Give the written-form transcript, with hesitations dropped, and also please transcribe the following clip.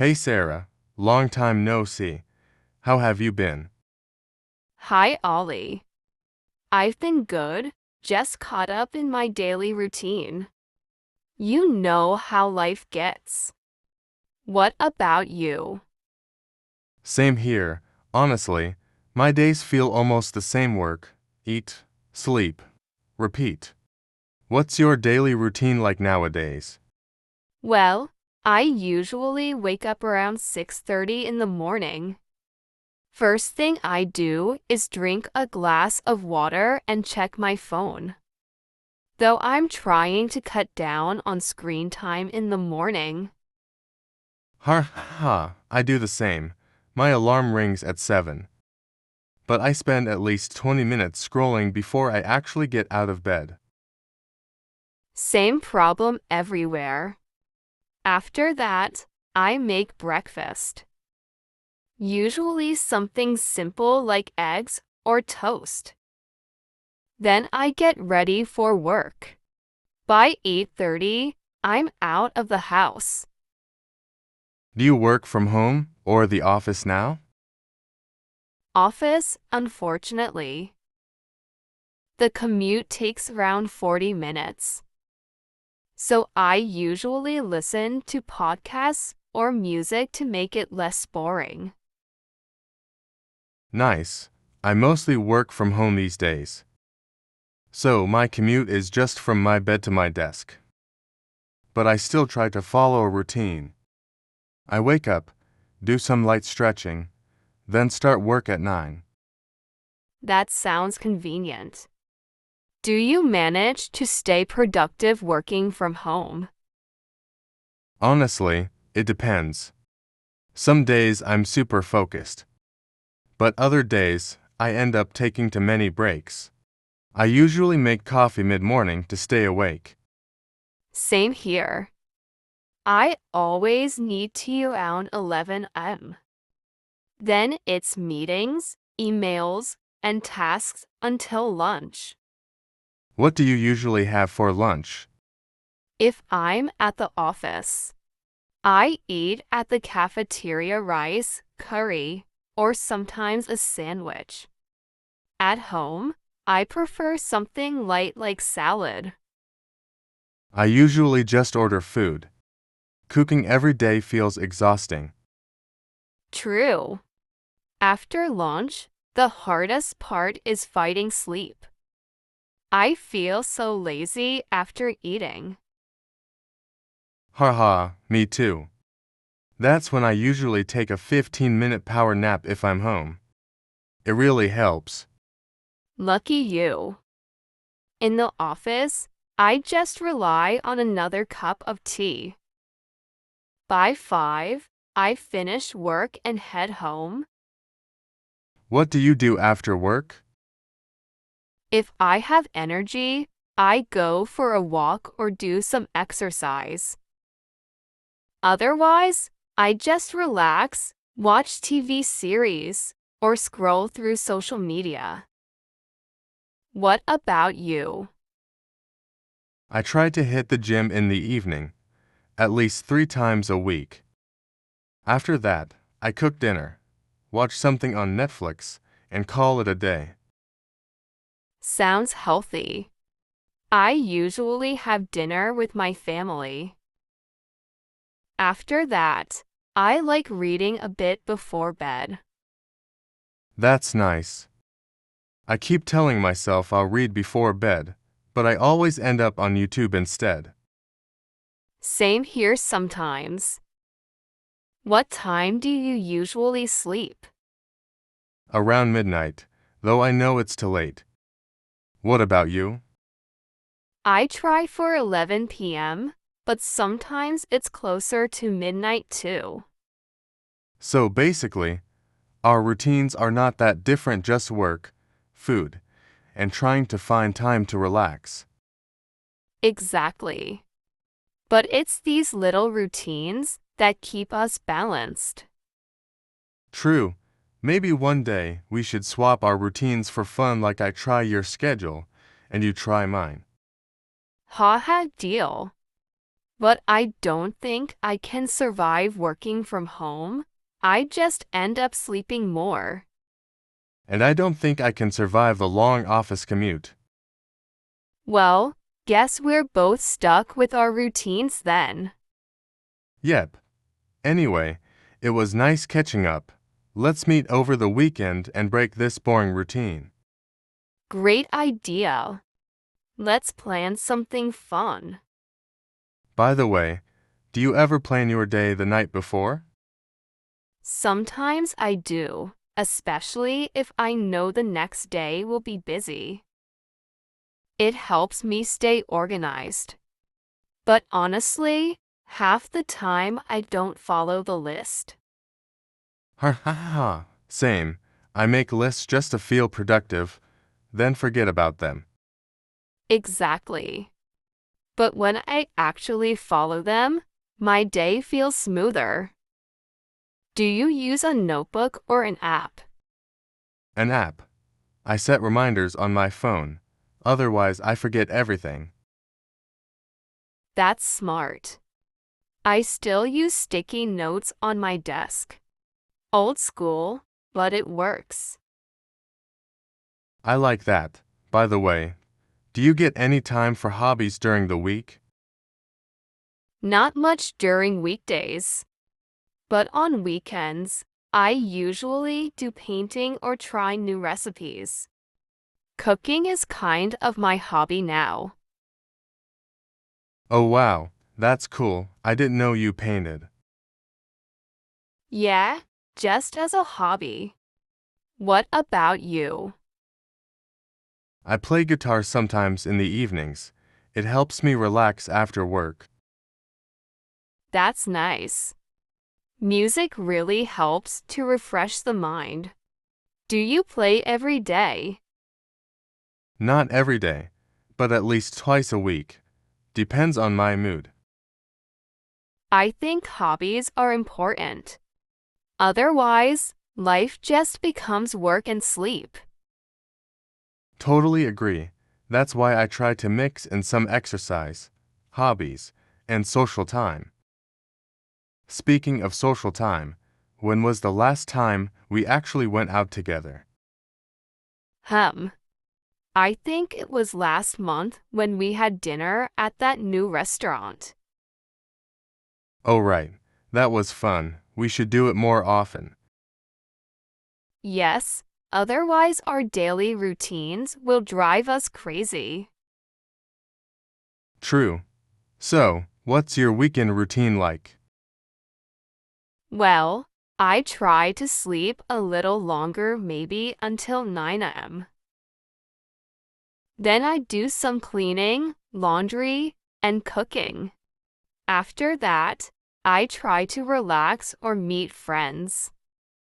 Hey Sarah, long time no see. How have you been? Hi, Ollie. I've been good, just caught up in my daily routine. You know how life gets. What about you? Same here. Honestly, my days feel almost the same work. Eat, sleep, repeat. What's your daily routine like nowadays? Well, I usually wake up around 6:30 in the morning. First thing I do is drink a glass of water and check my phone. Though I'm trying to cut down on screen time in the morning. Ha ha, I do the same. My alarm rings at 7. But I spend at least 20 minutes scrolling before I actually get out of bed. Same problem everywhere. After that, I make breakfast. Usually something simple like eggs or toast. Then I get ready for work. By 8:30, I'm out of the house. Do you work from home or the office now? Office, unfortunately. The commute takes around 40 minutes. So I usually listen to podcasts or music to make it less boring. Nice. I mostly work from home these days. So my commute is just from my bed to my desk. But I still try to follow a routine. I wake up, do some light stretching, then start work at 9. That sounds convenient. Do you manage to stay productive working from home? Honestly, it depends. Some days I'm super focused. But other days, I end up taking too many breaks. I usually make coffee mid-morning to stay awake. Same here. I always need to around 11 a.m. Then it's meetings, emails, and tasks until lunch. What do you usually have for lunch? If I'm at the office, I eat at the cafeteria rice, curry, or sometimes a sandwich. At home, I prefer something light like salad. I usually just order food. Cooking every day feels exhausting. True. After lunch, the hardest part is fighting sleep. I feel so lazy after eating. Haha, me too. That's when I usually take a 15-minute power nap if I'm home. It really helps. Lucky you. In the office, I just rely on another cup of tea. By 5, I finish work and head home. What do you do after work? If I have energy, I go for a walk or do some exercise. Otherwise, I just relax, watch TV series, or scroll through social media. What about you? I try to hit the gym in the evening, at least 3 times a week. After that, I cook dinner, watch something on Netflix, and call it a day. Sounds healthy. I usually have dinner with my family. After that, I like reading a bit before bed. That's nice. I keep telling myself I'll read before bed, but I always end up on YouTube instead. Same here sometimes. What time do you usually sleep? Around midnight, though I know it's too late. What about you? I try for 11 p.m., but sometimes it's closer to midnight too. So basically, our routines are not that different, just work, food, and trying to find time to relax. Exactly. But it's these little routines that keep us balanced. True, maybe one day we should swap our routines for fun, like I try your schedule and you try mine. Haha, deal. But I don't think I can survive working from home. I just end up sleeping more. And I don't think I can survive the long office commute. Well, guess we're both stuck with our routines then. Yep. Anyway, it was nice catching up. Let's meet over the weekend and break this boring routine. Great idea. Let's plan something fun. By the way, do you ever plan your day the night before? Sometimes I do, especially if I know the next day will be busy. It helps me stay organized. But honestly, half the time I don't follow the list. Ha ha ha. Same. I make lists just to feel productive, then forget about them. Exactly. But when I actually follow them, my day feels smoother. Do you use a notebook or an app? An app. I set reminders on my phone. Otherwise, I forget everything. That's smart. I still use sticky notes on my desk. Old school, but it works. I like that. By the way, do you get any time for hobbies during the week? Not much during weekdays. But on weekends, I usually do painting or try new recipes. Cooking is kind of my hobby now. Oh wow, that's cool. I didn't know you painted. Yeah, just as a hobby. What about you? I play guitar sometimes in the evenings. It helps me relax after work. That's nice. Music really helps to refresh the mind. Do you play every day? Not every day, but at least twice a week. Depends on my mood. I think hobbies are important. Otherwise, life just becomes work and sleep. Totally agree. That's why I try to mix in some exercise, hobbies, and social time. Speaking of social time, when was the last time we actually went out together? I think it was last month when we had dinner at that new restaurant. Oh right, that was fun. We should do it more often. Yes, otherwise our daily routines will drive us crazy. True. So, what's your weekend routine like? Well, I try to sleep a little longer, maybe until 9 a.m. Then I do some cleaning, laundry, and cooking. After that, I try to relax or meet friends.